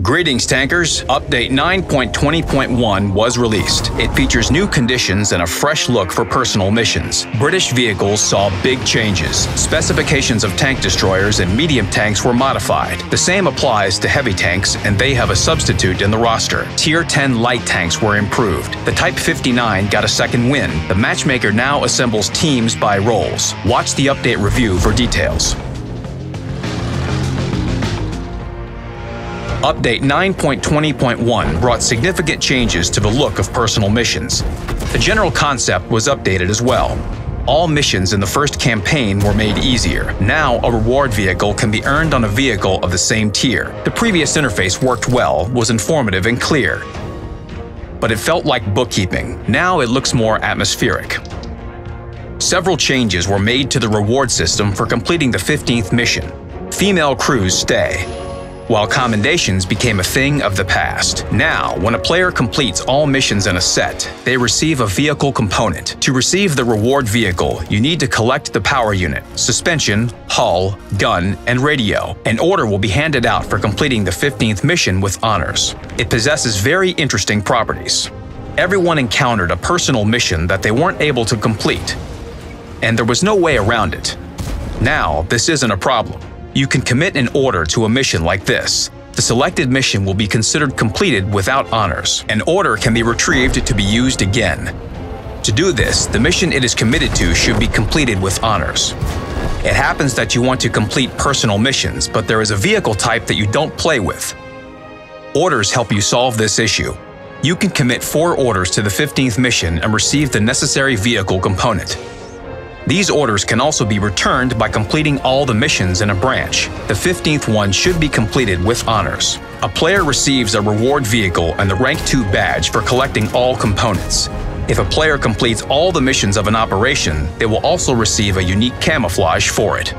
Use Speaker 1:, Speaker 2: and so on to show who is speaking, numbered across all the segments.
Speaker 1: Greetings, tankers! Update 9.20.1 was released. It features new conditions and a fresh look for personal missions. British vehicles saw big changes. Specifications of tank destroyers and medium tanks were modified. The same applies to heavy tanks, and they have a substitute in the roster. Tier 10 light tanks were improved. The Type 59 got a second win. The matchmaker now assembles teams by roles. Watch the update review for details. Update 9.20.1 brought significant changes to the look of personal missions. The general concept was updated as well. All missions in the first campaign were made easier. Now, a reward vehicle can be earned on a vehicle of the same tier. The previous interface worked well, was informative and clear, but it felt like bookkeeping. Now it looks more atmospheric. Several changes were made to the reward system for completing the 15th mission. Female crews stay, while commendations became a thing of the past. Now, when a player completes all missions in a set, they receive a vehicle component. To receive the reward vehicle, you need to collect the power unit, suspension, hull, gun, and radio. An order will be handed out for completing the 15th mission with honors. It possesses very interesting properties. Everyone encountered a personal mission that they weren't able to complete, and there was no way around it. Now, this isn't a problem. You can commit an order to a mission like this. The selected mission will be considered completed without honors. An order can be retrieved to be used again. To do this, the mission it is committed to should be completed with honors. It happens that you want to complete personal missions, but there is a vehicle type that you don't play with. Orders help you solve this issue. You can commit 4 orders to the 15th mission and receive the necessary vehicle component. These orders can also be returned by completing all the missions in a branch. The 15th one should be completed with honors. A player receives a reward vehicle and the Rank 2 badge for collecting all components. If a player completes all the missions of an operation, they will also receive a unique camouflage for it.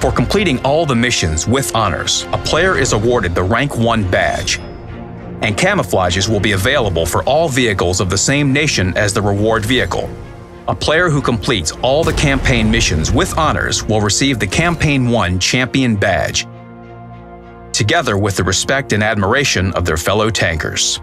Speaker 1: For completing all the missions with honors, a player is awarded the Rank 1 badge, and camouflages will be available for all vehicles of the same nation as the reward vehicle. A player who completes all the campaign missions with honors will receive the Campaign 1 Champion Badge, together with the respect and admiration of their fellow tankers.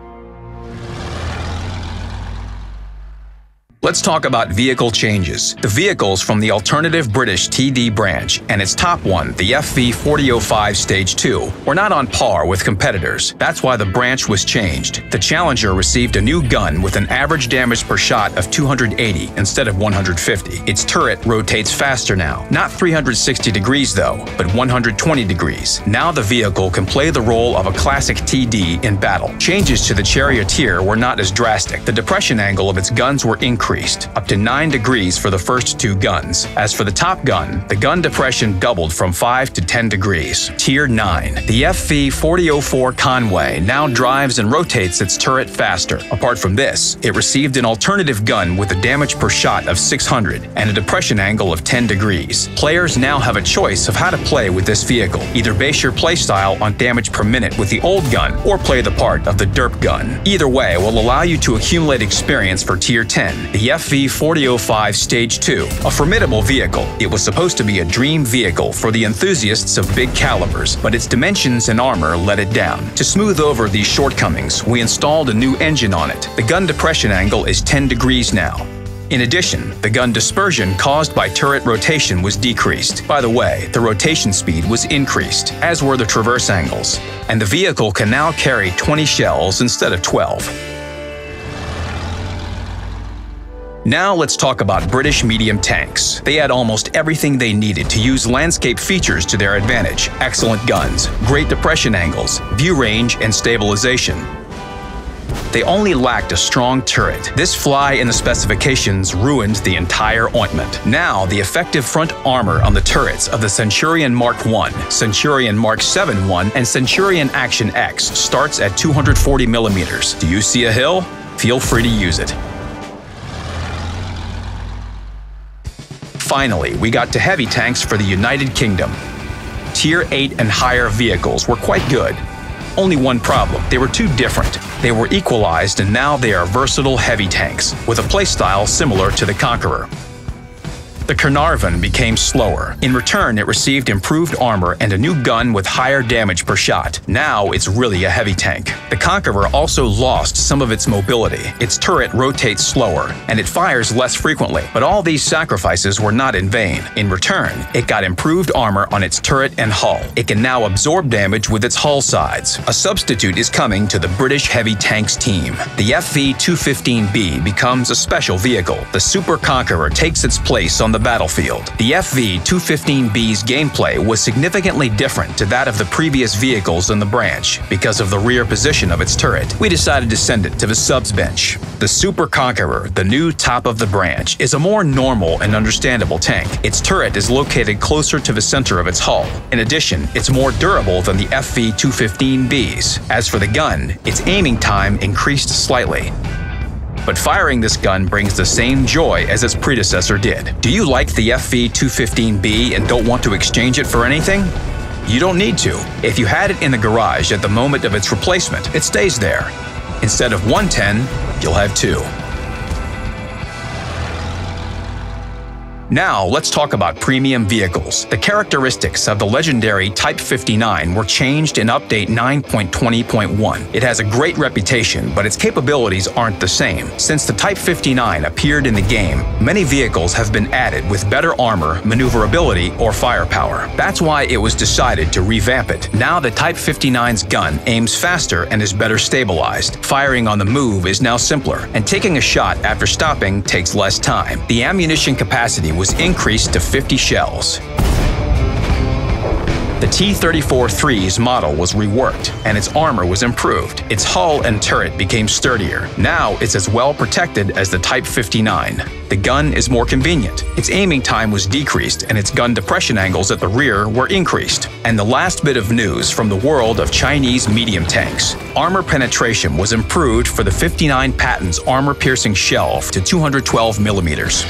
Speaker 1: Let's talk about vehicle changes. The vehicles from the alternative British TD branch and its top one, the FV4005 Stage 2, were not on par with competitors. That's why the branch was changed. The Challenger received a new gun with an average damage per shot of 280 instead of 150. Its turret rotates faster now. Not 360 degrees though, but 120 degrees. Now the vehicle can play the role of a classic TD in battle. Changes to the Charioteer were not as drastic. The depression angle of its guns were increased, up to 9 degrees for the first 2 guns. As for the top gun, the gun depression doubled from 5 to 10 degrees. Tier 9. The FV4004 Conway now drives and rotates its turret faster. Apart from this, it received an alternative gun with a damage per shot of 600 and a depression angle of 10 degrees. Players now have a choice of how to play with this vehicle. Either base your playstyle on damage per minute with the old gun, or play the part of the derp gun. Either way will allow you to accumulate experience for Tier 10. The FV4005 Stage 2, a formidable vehicle. It was supposed to be a dream vehicle for the enthusiasts of big calibers, but its dimensions and armor let it down. To smooth over these shortcomings, we installed a new engine on it. The gun depression angle is 10 degrees now. In addition, the gun dispersion caused by turret rotation was decreased. By the way, the rotation speed was increased, as were the traverse angles, and the vehicle can now carry 20 shells instead of 12. Now let's talk about British medium tanks. They had almost everything they needed to use landscape features to their advantage. Excellent guns, great depression angles, view range, and stabilization. They only lacked a strong turret. This fly in the specifications ruined the entire ointment. Now, the effective front armor on the turrets of the Centurion Mark I, Centurion Mark 7 I, and Centurion Action X starts at 240 millimeters. Do you see a hill? Feel free to use it. Finally, we got to heavy tanks for the United Kingdom. Tier 8 and higher vehicles were quite good. Only one problem: they were too different. They were equalized, and now they are versatile heavy tanks, with a playstyle similar to the Conqueror. The Carnarvon became slower. In return, it received improved armor and a new gun with higher damage per shot. Now it's really a heavy tank. The Conqueror also lost some of its mobility. Its turret rotates slower, and it fires less frequently. But all these sacrifices were not in vain. In return, it got improved armor on its turret and hull. It can now absorb damage with its hull sides. A substitute is coming to the British heavy tanks team. The FV-215B becomes a special vehicle. The Super Conqueror takes its place on the battlefield. The FV-215B's gameplay was significantly different to that of the previous vehicles in the branch because of the rear position of its turret. We decided to send it to the subs bench. The Super Conqueror, the new top of the branch, is a more normal and understandable tank. Its turret is located closer to the center of its hull. In addition, it's more durable than the FV-215B's. As for the gun, its aiming time increased slightly. But firing this gun brings the same joy as its predecessor did. Do you like the FV-215B and don't want to exchange it for anything? You don't need to. If you had it in the garage at the moment of its replacement, it stays there. Instead of 110, you'll have 2. Now, let's talk about premium vehicles. The characteristics of the legendary Type 59 were changed in Update 9.20.1. It has a great reputation, but its capabilities aren't the same. Since the Type 59 appeared in the game, many vehicles have been added with better armor, maneuverability, or firepower. That's why it was decided to revamp it. Now the Type 59's gun aims faster and is better stabilized. Firing on the move is now simpler, and taking a shot after stopping takes less time. The ammunition capacity was increased to 50 shells. The T-34-3's model was reworked, and its armor was improved. Its hull and turret became sturdier. Now it's as well protected as the Type 59. The gun is more convenient. Its aiming time was decreased, and its gun depression angles at the rear were increased. And the last bit of news from the world of Chinese medium tanks. Armor penetration was improved for the 59 Patton's armor-piercing shell to 212 millimeters.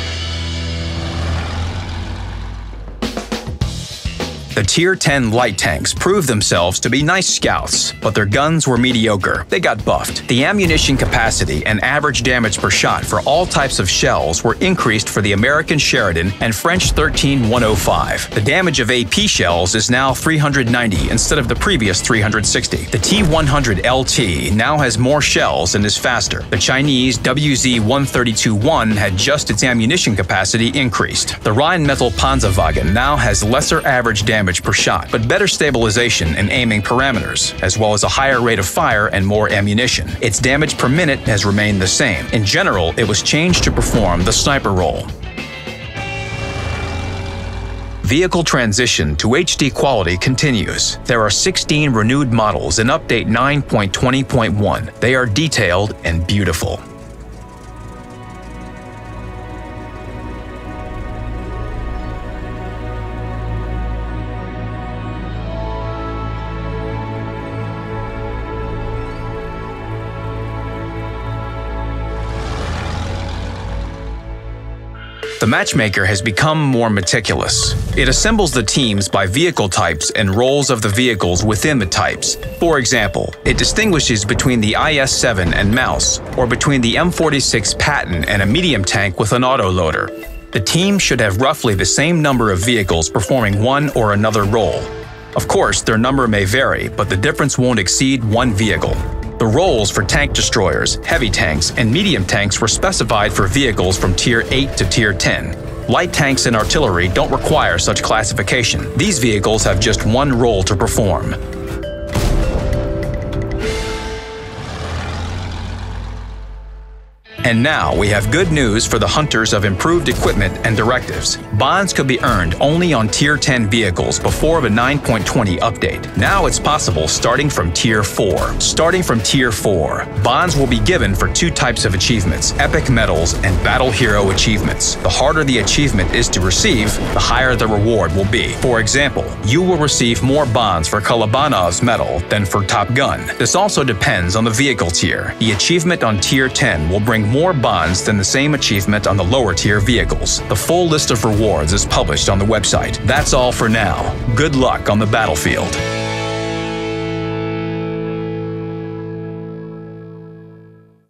Speaker 1: The Tier 10 light tanks proved themselves to be nice scouts, but their guns were mediocre. They got buffed. The ammunition capacity and average damage per shot for all types of shells were increased for the American Sheridan and French 13-105. The damage of AP shells is now 390 instead of the previous 360. The T-100LT now has more shells and is faster. The Chinese WZ-132-1 had just its ammunition capacity increased. The Rheinmetall Panzerwagen now has lesser average damage per shot, but better stabilization and aiming parameters, as well as a higher rate of fire and more ammunition. Its damage per minute has remained the same. In general, it was changed to perform the sniper role. Vehicle transition to HD quality continues. There are 16 renewed models in Update 9.20.1. They are detailed and beautiful. The matchmaker has become more meticulous. It assembles the teams by vehicle types and roles of the vehicles within the types. For example, it distinguishes between the IS-7 and Mouse, or between the M46 Patton and a medium tank with an autoloader. The team should have roughly the same number of vehicles performing one or another role. Of course, their number may vary, but the difference won't exceed one vehicle. The roles for tank destroyers, heavy tanks, and medium tanks were specified for vehicles from Tier 8 to Tier 10. Light tanks and artillery don't require such classification. These vehicles have just one role to perform. And now we have good news for the hunters of improved equipment and directives. Bonds could be earned only on Tier 10 vehicles before the 9.20 update. Now it's possible starting from Tier 4. Starting from Tier 4, bonds will be given for two types of achievements, Epic Medals and Battle Hero achievements. The harder the achievement is to receive, the higher the reward will be. For example, you will receive more bonds for Kalabanov's medal than for Top Gun. This also depends on the vehicle tier. The achievement on Tier 10 will bring more bonds than the same achievement on the lower tier vehicles. The full list of rewards is published on the website. That's all for now. Good luck on the battlefield.